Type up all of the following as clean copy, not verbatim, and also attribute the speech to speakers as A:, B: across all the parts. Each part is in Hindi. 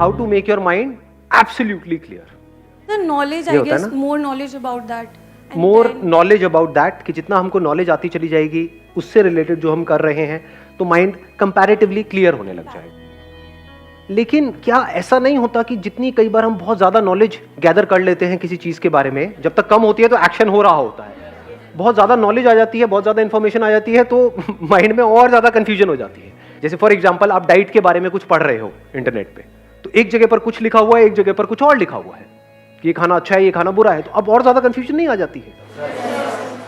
A: how to make your mind absolutely clear.
B: The knowledge, I guess, more knowledge about that.
A: More knowledge about that, कि जितना हमको knowledge आती चली जाएगी उससे रिलेटेड जो हम कर रहे हैं तो माइंड कंपैरेटिवली क्लियर होने लग जाएगा. लेकिन क्या ऐसा नहीं होता कि जितनी कई बार हम बहुत ज्यादा नॉलेज गैदर कर लेते हैं किसी चीज के बारे में, जब तक कम होती है तो एक्शन हो रहा होता है. बहुत ज्यादा नॉलेज आ जाती है, बहुत ज्यादा इंफॉर्मेशन आ जाती है तो माइंड में और ज्यादा कंफ्यूजन हो जाती है. जैसे फॉर एग्जांपल आप डाइट के बारे में कुछ पढ़ रहे हो इंटरनेट पे, तो एक जगह पर कुछ लिखा हुआ है, एक जगह पर कुछ और लिखा हुआ है कि ये खाना अच्छा है, ये खाना बुरा है, तो अब और ज्यादा कंफ्यूजन नहीं आ जाती है.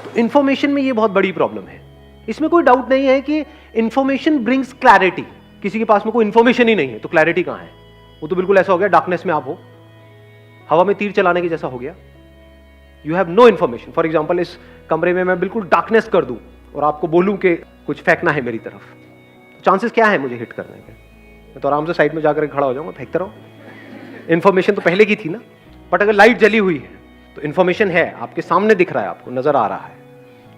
A: तो इंफॉर्मेशन में ये बहुत बड़ी प्रॉब्लम है. इसमें कोई डाउट नहीं है कि इंफॉर्मेशन ब्रिंग्स क्लैरिटी. किसी के पास में कोई इंफॉर्मेशन ही नहीं है तो क्लैरिटी कहां है? वो तो बिल्कुल ऐसा हो गया डार्कनेस में आप हो, हवा में तीर चलाने के जैसा हो गया. You have no information. For example इस कमरे में मैं बिल्कुल डार्कनेस कर दूं और आपको बोलूं कि कुछ फेंकना है मेरी तरफ, चांसेस क्या है मुझे हिट करने के? मैं तो आराम से साइड में जाकर खड़ा हो जाऊंगा, फेंकता रहो. इंफॉर्मेशन तो पहले की थी ना. बट अगर लाइट जली हुई है तो इंफॉर्मेशन है, आपके सामने दिख रहा है, आपको नजर आ रहा है,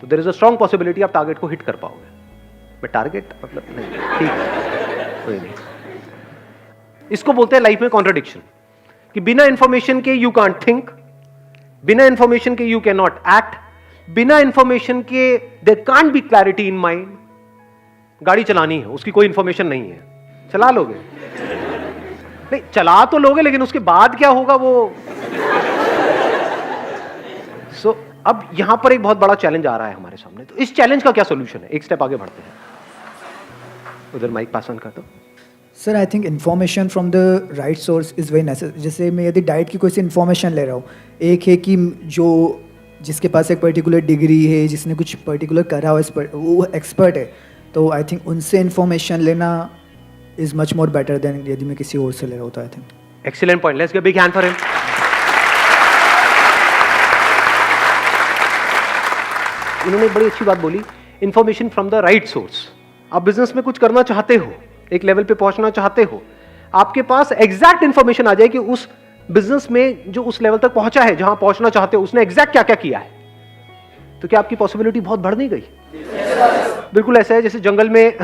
A: तो there is a strong possibility आप टारगेट को हिट कर पाओगे. मैं टारगेट मतलब नहीं, ठीक है, कोई नहीं. इसको बोलते हैं लाइफ में कॉन्ट्रडिक्शन, कि बिना इंफॉर्मेशन के यू कांट थिंक, बिना इंफॉर्मेशन के यू कैन नॉट एक्ट, बिना इंफॉर्मेशन के there can't be clarity in mind. गाड़ी चलानी है, उसकी कोई इंफॉर्मेशन नहीं है, चला लोगे? नहीं, चला तो लोगे, लेकिन उसके बाद क्या होगा वो. सो अब यहां पर एक बहुत बड़ा चैलेंज आ रहा है हमारे सामने. तो इस चैलेंज का क्या सोल्यूशन है? एक स्टेप आगे बढ़ते हैं. उधर माइक पास ऑन कर दो.
C: Sir, I think information from the right source is very necessary. जैसे मैं यदि डाइट की कोई सी इन्फॉर्मेशन ले रहा हूँ, एक है कि जो जिसके पास एक पर्टिकुलर डिग्री है, जिसने कुछ पर्टिकुलर करा हो, वो एक्सपर्ट है, तो आई थिंक उनसे इन्फॉर्मेशन लेना is much more better than यदि मैं किसी और से ले रहा होता. I think
A: excellent point. Let's give big hand for him. इन्होंने एक बड़ी अच्छी बात बोली, information from the right source. आप बिजनेस में कुछ करना चाहते हो, एक लेवल पे पहुंचना चाहते हो, आपके पास एग्जैक्ट इंफॉर्मेशन आ जाए कि उस बिजनेस में जो उस लेवल तक पहुंचा है, जहां पहुंचना चाहते हो, उसने एग्जैक्ट क्या क्या किया है, तो क्या आपकी पॉसिबिलिटी बहुत बढ़ नहीं गई? बिल्कुल ऐसा है जैसे जंगल में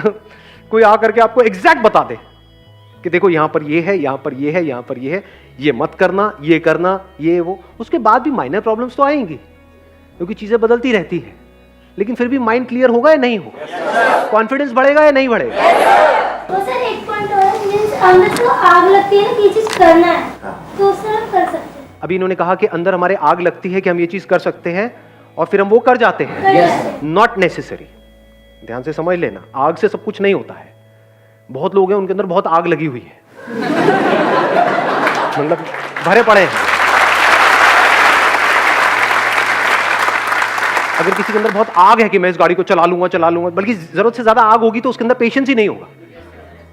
A: कोई आकर के आपको एग्जैक्ट बता दे कि देखो यहां पर ये है, यहां पर ये है, यहां पर ये है, ये मत करना, ये वो. उसके बाद भी माइनर प्रॉब्लम्स तो आएंगी क्योंकि चीजें बदलती रहती है, लेकिन फिर भी माइंड क्लियर होगा या नहीं होगा? कॉन्फिडेंस बढ़ेगा या नहीं बढ़ेगा?
D: तो सर एक पॉइंट और, मींस अंदर तो आग लगती है ना कि ये चीज करना है, तो उससे हम कर सकते हैं.
A: अभी इन्होंने कहा कि अंदर हमारे आग लगती है कि हम ये चीज कर सकते हैं और फिर हम वो कर जाते हैं. Not necessary. ध्यान से समझ लेना, आग से सब कुछ नहीं होता है. बहुत लोग हैं उनके अंदर बहुत आग लगी हुई है, मतलब भरे पड़े हैं. अगर किसी के अंदर बहुत आग है कि मैं इस गाड़ी को चला लूंगा, बल्कि जरूरत से ज्यादा आग होगी तो उसके अंदर पेशेंस ही नहीं होगा.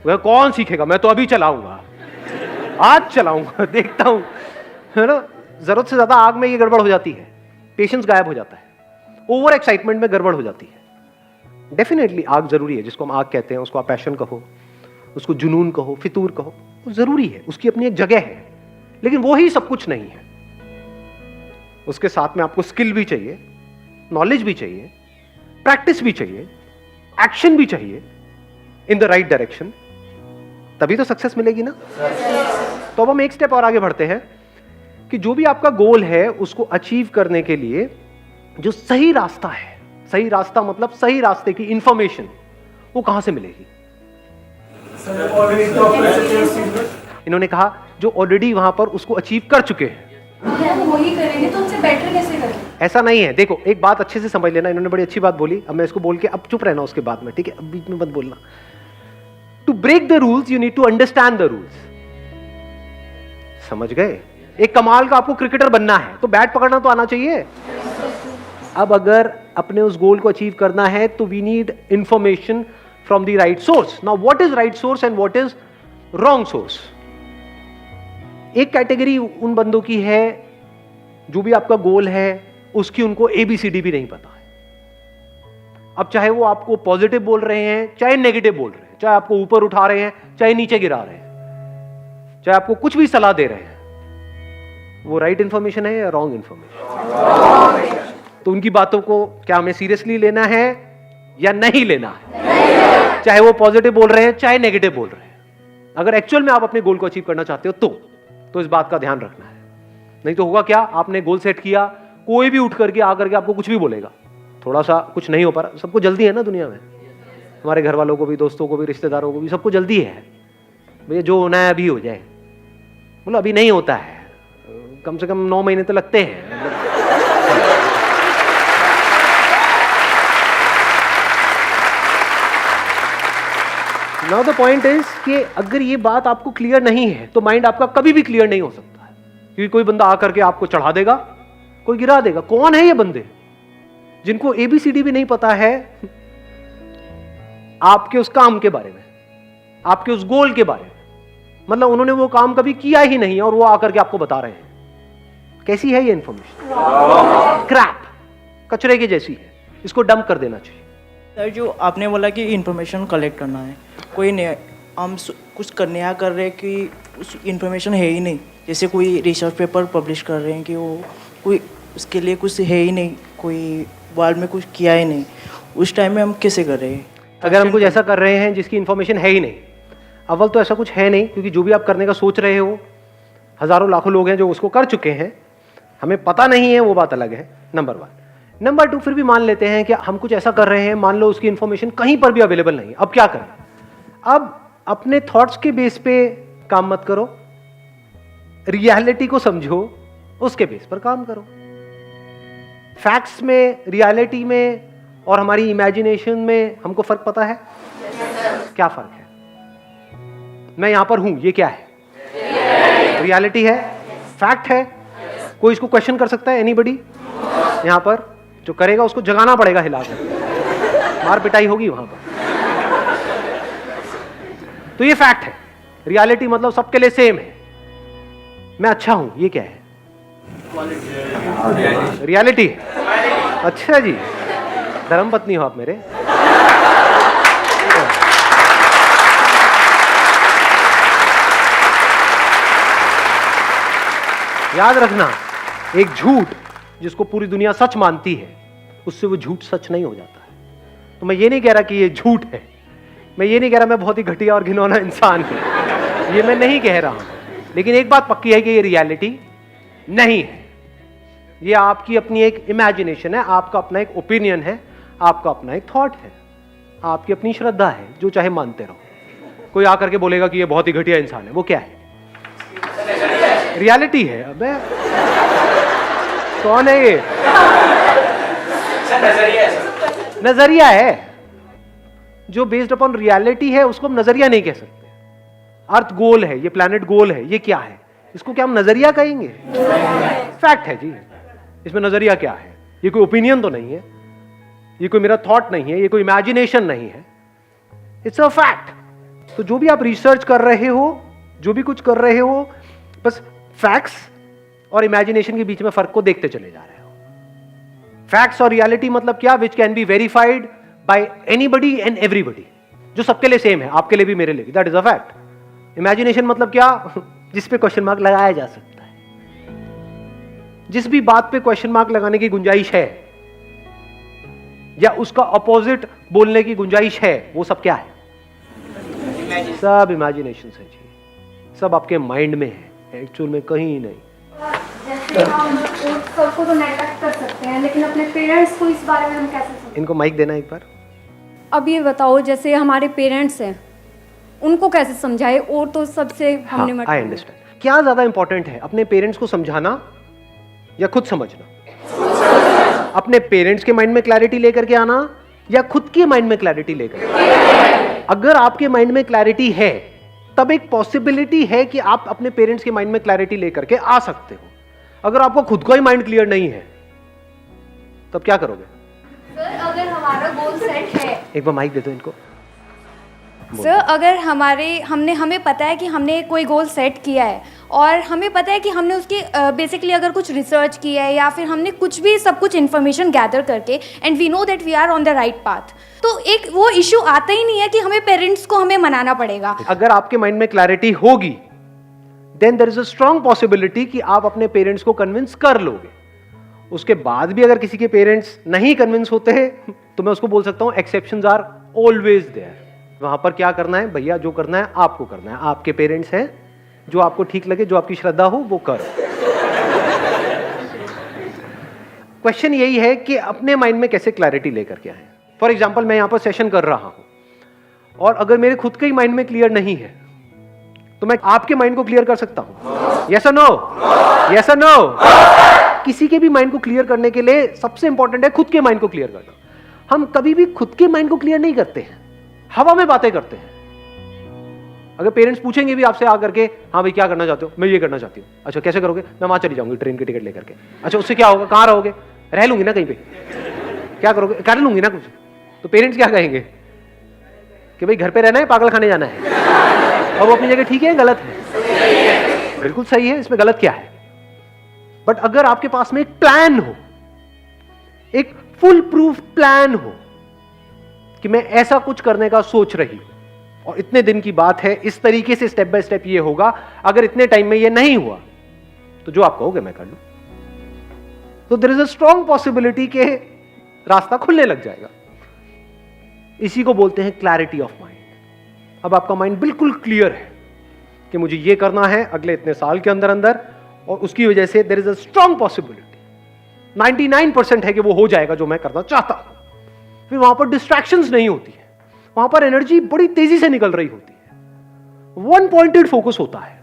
A: वह कौन सीखेगा, मैं तो अभी चलाऊंगा, आज चलाऊंगा, देखता हूं, है ना. जरूरत से ज्यादा आग में ये गड़बड़ हो जाती है, पेशेंस गायब हो जाता है, ओवर एक्साइटमेंट में गड़बड़ हो जाती है. डेफिनेटली आग जरूरी है, जिसको हम आग कहते हैं, उसको आप पैशन कहो, उसको जुनून कहो, फितूर कहो, वो जरूरी है, उसकी अपनी एक जगह है, लेकिन वो ही सब कुछ नहीं है. उसके साथ में आपको स्किल भी चाहिए, नॉलेज भी चाहिए, प्रैक्टिस भी चाहिए, एक्शन भी चाहिए इन द राइट डायरेक्शन, तभी तो सक्सेस मिलेगी ना. तो अब हम एक स्टेप और आगे बढ़ते हैं कि जो भी आपका गोल है उसको अचीव करने के लिए जो सही रास्ता है, सही रास्ता मतलब सही रास्ते की इंफॉर्मेशन, वो कहां से मिलेगी? इन्होंने कहा जो ऑलरेडी वहां पर उसको अचीव कर चुके हैं,
B: वही करेंगे तो उनसे बेटर कैसे करें?
A: ऐसा नहीं है. देखो एक बात अच्छे से समझ लेना, इन्होंने बड़ी अच्छी बात बोली, अब मैं इसको बोल के अब चुप रहना उसके बाद में, ठीक है? अब बीच में मत बोलना. To break the rules you need to understand the rules. समझ गए? एक कमाल का आपको क्रिकेटर बनना है तो बैट पकड़ना तो आना चाहिए. अब अगर अपने उस गोल को अचीव करना है तो we need information from the right source. Now what is right source and what is wrong source? एक कैटेगरी उन बंदों की है जो भी आपका गोल है उसकी उनको ABCD भी नहीं पता है. अब चाहे वो आपको पॉजिटिव बोल रहे हैं, चाहे नेगेटिव बोल रहे हैं, चाहे आपको ऊपर उठा रहे हैं, चाहे नीचे गिरा रहे हैं, चाहे आपको कुछ भी सलाह दे रहे हैं, वो राइट इंफॉर्मेशन है या रॉन्ग इंफॉर्मेशन? तो उनकी बातों को क्या हमें सीरियसली लेना है या नहीं लेना है? चाहे वो पॉजिटिव बोल रहे हैं, चाहे नेगेटिव बोल रहे हैं. अगर एक्चुअल में आप अपने गोल को अचीव करना चाहते हो तो इस बात का ध्यान रखना है। नहीं तो होगा क्या, आपने गोल सेट किया, कोई भी उठ करके आकर के आपको कुछ भी बोलेगा, थोड़ा सा कुछ नहीं हो पा रहा। सबको जल्दी है ना दुनिया में, हमारे घर वालों को भी, दोस्तों को भी, रिश्तेदारों को भी, सबको जल्दी है भैया जो होना है अभी हो जाए। बोलो अभी नहीं होता है, कम से कम 9 महीने तो लगते हैं। नाउ द पॉइंट इज कि अगर ये बात आपको क्लियर नहीं है तो माइंड आपका कभी भी क्लियर नहीं हो सकता है, क्योंकि कोई बंदा आकर के आपको चढ़ा देगा, कोई गिरा देगा। कौन है ये बंदे जिनको ABCD भी नहीं पता है आपके उस काम के बारे में, आपके उस गोल के बारे में? मतलब उन्होंने वो काम कभी किया ही नहीं है और वो आकर के आपको बता रहे हैं। कैसी है ये इंफॉर्मेशन? क्रैप, कचरे की जैसी है, इसको डंप कर देना चाहिए।
E: सर जो आपने बोला कि इंफॉर्मेशन कलेक्ट करना है, कोई नहीं, हम कुछ नया कर रहे हैं कि उस इंफॉर्मेशन है ही नहीं, जैसे कोई रिसर्च पेपर पब्लिश कर रहे हैं कि वो कोई उसके लिए कुछ है ही नहीं, कोई वर्ल्ड में कुछ किया ही नहीं, उस टाइम में हम कैसे कर रहे हैं?
A: अगर हम कुछ ऐसा कर रहे हैं जिसकी इंफॉर्मेशन है ही नहीं, अव्वल तो ऐसा कुछ है नहीं, क्योंकि जो भी आप करने का सोच रहे हो हजारों लाखों लोग हैं जो उसको कर चुके हैं, हमें पता नहीं है, वो बात अलग है, नंबर 1। नंबर 2, फिर भी मान लेते हैं कि हम कुछ ऐसा कर रहे हैं, मान लो उसकी इंफॉर्मेशन कहीं पर भी अवेलेबल नहीं, अब क्या करें? अब अपने थॉट्स के बेस पे काम मत करो, रियलिटी को समझो, उसके बेस पर काम करो। फैक्ट्स में, रियलिटी में और हमारी इमेजिनेशन में हमको फर्क पता है? क्या फर्क है? मैं यहां पर हूं, ये क्या है? रियलिटी है, फैक्ट है। कोई इसको क्वेश्चन कर सकता है? एनीबडी यहां पर? जो करेगा उसको जगाना पड़ेगा, हिलाकर, मार पिटाई होगी वहां पर। तो ये फैक्ट है। रियलिटी मतलब सबके लिए सेम है, मैं अच्छा हूं, ये क्या है? रियलिटी। अच्छा जी, धर्मपत्नी हो आप मेरे। याद रखना, एक झूठ जिसको पूरी दुनिया सच मानती है, उससे वो झूठ सच नहीं हो जाता है। तो मैं ये नहीं कह रहा कि ये झूठ है, मैं ये नहीं कह रहा मैं बहुत ही घटिया और घिनौना इंसान हूं, ये मैं नहीं कह रहा हूं, लेकिन एक बात पक्की है कि ये रियलिटी नहीं है। ये आपकी अपनी एक इमेजिनेशन है, आपका अपना एक ओपिनियन है, आपका अपना एक थॉट है, आपकी अपनी श्रद्धा है, जो चाहे मानते रहो। कोई आकर के बोलेगा कि ये बहुत ही घटिया इंसान है, वो क्या है? रियलिटी है। अबे कौन है ये? नजरिया है। जो बेस्ड अपॉन रियलिटी है उसको हम नजरिया नहीं कह सकते। अर्थ गोल है, ये प्लैनेट गोल है, ये क्या है? इसको क्या हम नजरिया कहेंगे? फैक्ट है जी। इसमें नजरिया क्या है? ये कोई ओपिनियन तो नहीं है, ये कोई मेरा थॉट नहीं है, ये कोई इमेजिनेशन नहीं है, इट्स अ फैक्ट। तो जो भी आप रिसर्च कर रहे हो, जो भी कुछ कर रहे हो, बस फैक्ट्स और इमेजिनेशन के बीच में फर्क को देखते चले जा रहे हो। फैक्ट्स और रियलिटी मतलब क्या? Which can be verified bye anybody and everybody, जो सबके लिए सेम है, आपके लिए भी, मेरे लिए भी, that is a fact. Imagination मतलब क्या? जिस पे क्वेश्चन मार्क लगाया जा सकता है, जिस भी बात पे क्वेश्चन मार्क लगाने की गुंजाइश है या उसका ऑपोजिट बोलने की गुंजाइश है, वो सब क्या है? सब इमेजिनेशन है जी, सब आपके माइंड में है, एक्चुअल में कहीं नहीं।
B: जैसे हम सबको तो नेगलेक्ट कर सकते हैं, लेकिन अपने पेरेंट्स को इस बारे में हम कैसे समझें?
A: इनको माइक देना एक बार।
F: अब ये बताओ, जैसे हमारे पेरेंट्स हैं, उनको कैसे समझाए? और तो सबसे हमने
A: आई अंडरस्टैंड। क्या ज्यादा इंपॉर्टेंट है, अपने पेरेंट्स को समझाना या खुद समझना? अपने पेरेंट्स के माइंड में क्लैरिटी लेकर के आना या खुद के माइंड में क्लैरिटी लेकर? अगर आपके माइंड में क्लैरिटी है, तब एक पॉसिबिलिटी है कि आप अपने पेरेंट्स के माइंड में क्लैरिटी लेकर के आ सकते हो। अगर आपको खुद का ही माइंड क्लियर नहीं है, तब क्या करोगे?
B: सर अगर हमारा गोल सेट है,
A: एक बार माइक दे दो इनको।
F: सर अगर हमें पता है कि हमने कोई गोल सेट किया है और हमें पता है कि हमने उसकी बेसिकली अगर कुछ रिसर्च किया है या फिर हमने कुछ भी सब कुछ इन्फॉर्मेशन गैदर करके and we know that we are on the right path, तो एक वो इशू आता ही नहीं है कि हमें पेरेंट्स को हमें मनाना पड़ेगा।
A: अगर आपके माइंड में क्लैरिटी होगी, then there is a strong possibility कि आप अपने पेरेंट्स को कन्विंस कर लोगे। उसके बाद भी अगर किसी के पेरेंट्स नहीं कन्विंस होते हैं, तो मैं उसको बोल सकता हूं एक्सेप्शंस आर ऑलवेज देयर। वहां पर क्या करना है भैया, जो करना है आपको करना है, आपके पेरेंट्स हैं, जो आपको ठीक लगे, जो आपकी श्रद्धा हो वो करो। क्वेश्चन यही है कि अपने माइंड में कैसे क्लैरिटी लेकर के आए। फॉर एग्जाम्पल मैं यहां पर सेशन कर रहा हूं और अगर मेरे खुद के ही माइंड में क्लियर नहीं है तो मैं आपके माइंड को क्लियर कर सकता हूं? यस और नो? यस और नो? किसी के भी माइंड को क्लियर करने के लिए सबसे इंपॉर्टेंट है खुद के माइंड को क्लियर करना। हम कभी भी खुद के माइंड को क्लियर नहीं करते हैं, हवा में बातें करते हैं। अगर पेरेंट्स पूछेंगे भी आपसे आकर के, हाँ भाई क्या करना चाहते हो? मैं ये करना चाहती हूँ। अच्छा कैसे करोगे? मैं वहां चली जाऊंगी ट्रेन की टिकट लेकर के। अच्छा उससे क्या होगा? कहाँ रहोगे? रह लूंगी ना कहीं पे। क्या करोगे? कर लूंगी ना कुछ। तो पेरेंट्स क्या कहेंगे कि भाई घर पे रहना है, पागल खाने जाना है। और वो अपनी जगह ठीक है, गलत है? बिल्कुल सही है, इसमें गलत क्या है? बट अगर आपके पास में एक प्लान हो, एक फुल प्रूफ प्लान हो कि मैं ऐसा कुछ करने का सोच रही हूं और इतने दिन की बात है, इस तरीके से स्टेप बाय स्टेप ये होगा, अगर इतने टाइम में ये नहीं हुआ तो जो आप कहोगे मैं कर लूं, तो there is a strong possibility के रास्ता खुलने लग जाएगा। इसी को बोलते हैं क्लैरिटी ऑफ माइंड। अब आपका माइंड बिल्कुल क्लियर है कि मुझे ये करना है अगले इतने साल के अंदर अंदर, और उसकी वजह से there is a strong possibility, 99% है कि वो हो जाएगा जो मैं करना चाहता हूं। फिर वहां पर डिस्ट्रैक्शंस नहीं होती है, वहां पर एनर्जी बड़ी तेजी से निकल रही होती है, वन पॉइंटेड फोकस होता है,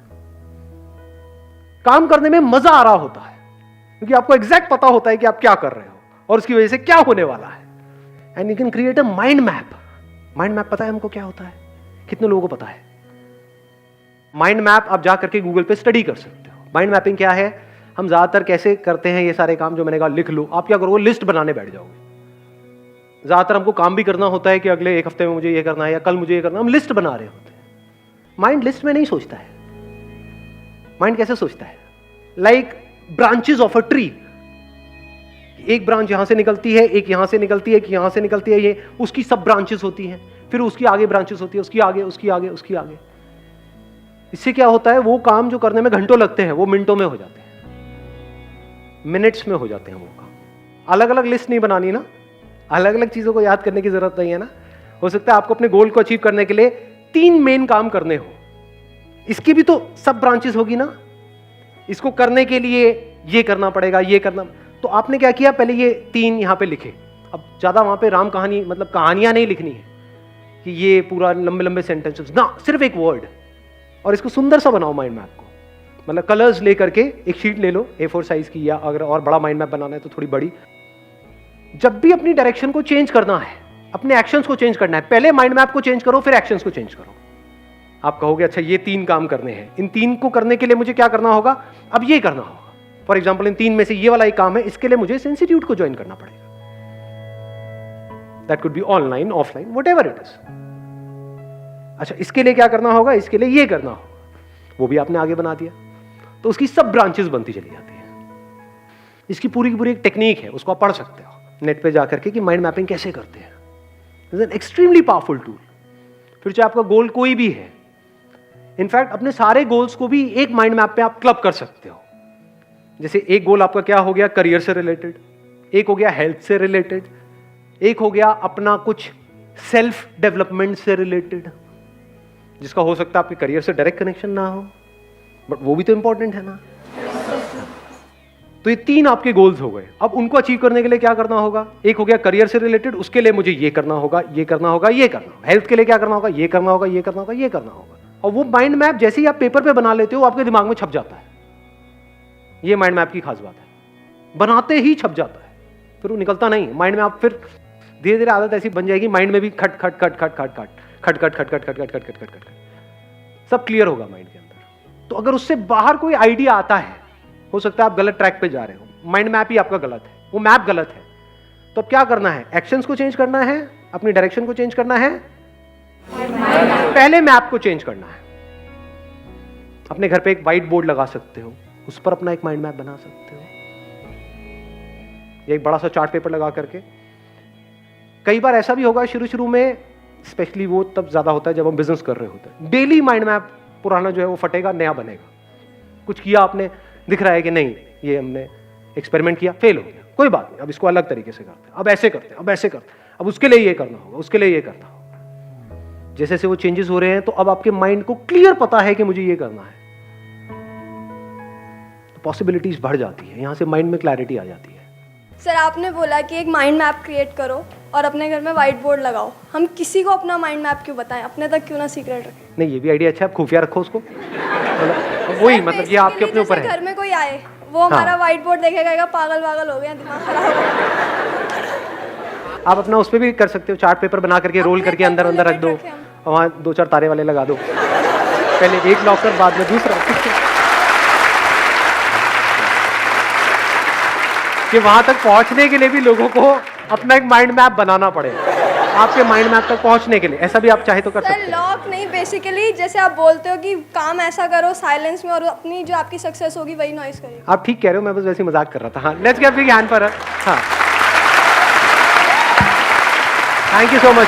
A: काम करने में मजा आ रहा होता है क्योंकि आपको एग्जैक्ट पता होता है कि आप क्या कर रहे हो और उसकी वजह से क्या होने वाला है। And you can create a mind map. Mind map पता है हमको क्या होता है? कितने लोगों को पता है? माइंड मैप आप जा करके गूगल पे स्टडी कर सकते हो। माइंड मैपिंग क्या है? हम ज्यादातर कैसे करते हैं ये सारे काम, जो मैंने कहा लिख लो। आप क्या करोगे? लिस्ट बनाने बैठ जाओगे। ज्यादातर हमको काम भी करना होता है कि अगले एक हफ्ते में मुझे ये करना है या कल मुझे ये करना है, हम लिस्ट बना रहे होते हैं। माइंड लिस्ट में नहीं सोचता है। माइंड कैसे सोचता है? Like branches of a tree. एक ब्रांच यहां से निकलती है, एक यहां से निकलती है, एक यहां से निकलती है, ये उसकी सब ब्रांचेस होती हैं, फिर उसकी आगे ब्रांचेस होती है, उसकी आगे, उसकी आगे, उसकी आगे। इससे क्या होता है? वो काम जो करने में घंटों लगते हैं वो मिनटों में हो जाते हैं, मिनट्स में हो जाते हैं वो काम। अलग अलग लिस्ट नहीं बनानी ना, अलग अलग चीजों को याद करने की जरूरत नहीं है ना। हो सकता है आपको अपने गोल को अचीव करने के लिए 3 मेन काम करने हो, इसकी भी तो सब ब्रांचेस होगी ना। इसको करने के लिए ये करना पड़ेगा, ये करना। तो आपने क्या किया? पहले ये 3 यहां पे लिखे। अब ज्यादा वहां पे राम कहानी, मतलब कहानियां नहीं लिखनी है कि ये पूरा लंबे लंबे सेंटेंसेस ना, सिर्फ एक वर्ड। और इसको सुंदर सा बनाओ माइंड मैप को। मतलब कलर्स लेकर के एक शीट ले लो A4 साइज की, या अगर और बड़ा माइंड मैप बनाना है तो थोड़ी बड़ी। जब भी अपनी डायरेक्शन को चेंज करना है, अपने एक्शंस को चेंज करना है, पहले माइंड मैप को चेंज करो, फिर एक्शंस को चेंज करो। आप कहोगे अच्छा ये 3 काम करने हैं, इन 3 को करने के लिए मुझे क्या करना होगा? अब ये करना होगा। फॉर एग्जाम्पल इन 3 में से ये वाला एक काम है, इसके लिए मुझे इंस्टीट्यूट को ज्वाइन करना पड़ेगा। That could be online, offline, whatever it is. अच्छा इसके लिए क्या करना होगा? इसके लिए ये करना होगा, वो भी आपने आगे बना दिया। तो उसकी सब ब्रांचेस बनती चली जाती है। इसकी पूरी की पूरी एक टेक्निक है, उसको आप पढ़ सकते हो नेट पे जाकर के कि माइंड मैपिंग कैसे करते हैं। It's an extremely powerful tool. फिर चाहे आपका गोल कोई भी है, इनफैक्ट अपने सारे गोल्स को भी एक माइंड मैप पे आप क्लब कर सकते हो। जैसे एक गोल आपका क्या हो गया? करियर से रिलेटेड, एक हो गया हेल्थ से रिलेटेड, एक हो गया अपना कुछ सेल्फ डेवलपमेंट से रिलेटेड, जिसका हो सकता है आपके करियर से डायरेक्ट कनेक्शन ना हो, बट वो भी तो इंपॉर्टेंट है ना। तो ये 3 आपके गोल्स हो गए। अब उनको अचीव करने के लिए क्या करना होगा? एक हो गया करियर से रिलेटेड, उसके लिए मुझे ये करना होगा, ये करना होगा, ये करना होगा। हेल्थ के लिए क्या करना होगा? ये करना होगा, ये करना होगा, ये करना होगा। और वो माइंड मैप जैसे ही आप पेपर पे बना लेते हो, आपके दिमाग में छप जाता है। ये माइंड मैप की खास बात है, बनाते ही छप जाता है, फिर वो निकलता नहीं माइंड में। आप फिर धीरे धीरे आदत ऐसी बन जाएगी, माइंड में भी खट खट खट खट खट खट खट खट खट खट खट खट खट खट खट खट सब क्लियर होगा माइंड के अंदर। तो अगर उससे बाहर कोई आइडिया आता है, हो सकता है आप गलत ट्रैक पे जा रहे हो, माइंड मैप ही आपका गलत है, वो मैप गलत है। तो अब क्या करना है? एक्शंस को चेंज करना है, अपनी डायरेक्शन को चेंज करना है, पहले मैप को चेंज करना है। अपने घर पे एक व्हाइट बोर्ड लगा सकते हो, उस पर अपना एक माइंड मैप बना सकते हो, एक बड़ा सा चार्ट पेपर लगा करके। कई बार ऐसा भी होगा शुरू शुरू में, स्पेशली वो तब ज्यादा होता है जब हम बिजनेस कर रहे होते हैं, डेली माइंड मैप पुराना जो है वो फटेगा, नया बनेगा। कुछ किया आपने, दिख रहा है कि नहीं ये हमने एक्सपेरिमेंट किया, फेल हो गया, कोई बात नहीं, अब इसको अलग तरीके से करते हैं, अब ऐसे करते हैं, अब ऐसे करते हैं, अब उसके लिए ये करना होगा, उसके लिए ये करना होगा। जैसे जैसे वो चेंजेस हो रहे हैं तो अब आपके माइंड को क्लियर पता है कि मुझे ये करना है, तो पॉसिबिलिटीज बढ़ जाती है, यहां से माइंड में क्लैरिटी आ जाती है।
G: सर आपने बोला कि एक माइंड मैप क्रिएट करो और अपने घर में वाइट बोर्ड लगाओ। हम किसी को अपना माइंड मैप क्यों बताएं, अपने तक क्यों ना सीक्रेट रखें?
A: नहीं, ये भी आइडिया अच्छा है, आप खुफिया रखो उसको। मतलब वही, मतलब ये आपके अपने ऊपर है।
G: घर में कोई आए, वो हमारा वाइट बोर्ड देखेगा, कहेगा पागल पागल हो गया, दिमाग खराब हो गया।
A: आप अपना उस पर भी कर सकते हो, चार्ट पेपर बना करके रोल करके अंदर अंदर रख दो, और वहाँ 2-4 तारे वाले लगा दो, पहले एक लॉकर बाद में दूसरा, कि वहां तक पहुंचने के लिए भी लोगों को अपना एक माइंड मैप बनाना पड़े, आपके माइंड मैप तक पहुंचने के लिए। ऐसा भी आप चाहे तो कर सकते
G: सर
A: हैं।
G: लॉक नहीं, बेसिकली जैसे आप बोलते हो कि काम ऐसा करो साइलेंस में और अपनी जो आपकी सक्सेस होगी वही नॉइस करेगी।
A: आप ठीक कह रहे हो, मैं बस वैसे ही मजाक कर रहा था। हाँ, let's give big hand for, हाँ, थैंक यू सो मच।